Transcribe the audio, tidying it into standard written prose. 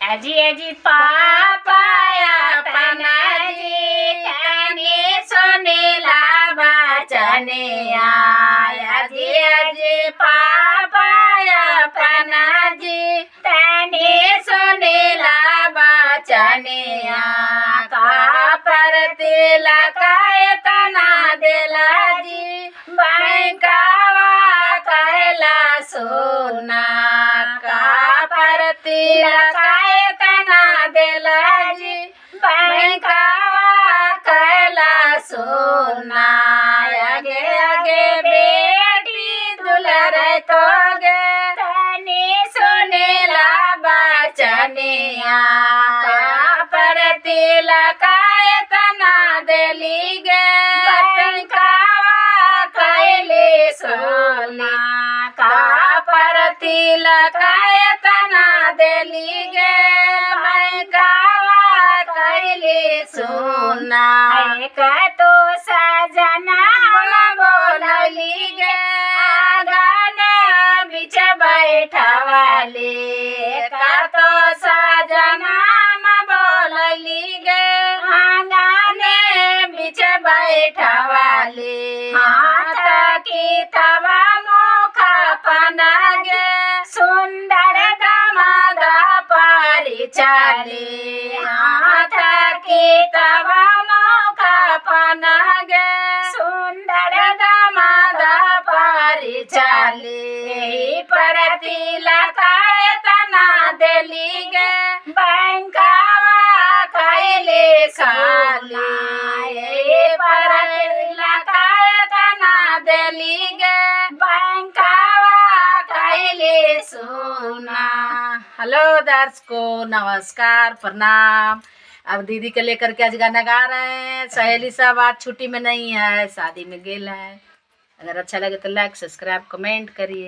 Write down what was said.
अजी अजी पापाया पनाजी तने सुनेला बचने अजी अजी पापाया पनाजी तने सुनेला बचने का पर तिलक तना दिला जी बैंकावा कहला सोना का पर तिलक तना दिला जी बैंकावा कहला सोना आगे आगे बेटी दुलर तो गे तनी सुनेला बचनिया का पर तिलक तना दिली गे बैंकावा कहले सोना का पर तिलक तना दिली गे बैंकावा कहले सोना एक तो सजना बोलली गे आंगन बिच बैठवाले का तो सजना बोलली गे आंगन बिच बैठवाले हाथ की तवा मुख पना गे सुंदर दमाद परिचाले हाथ की तवा मुख पना गे सुंदर दमाद परिचाले पर तिलक तना दिली गे बैंकावा कहले सोना पर तिलक तना दिली गे बैंकावा कहले सोना। हेलो दर्शकों, नमस्कार, प्रणाम। अब दीदी के लेकर के आज गाना गा रहे हैं। सहेली सब आज छुट्टी में नहीं है, शादी में गेल है। अगर अच्छा लगे तो लाइक सब्सक्राइब कमेंट करिए।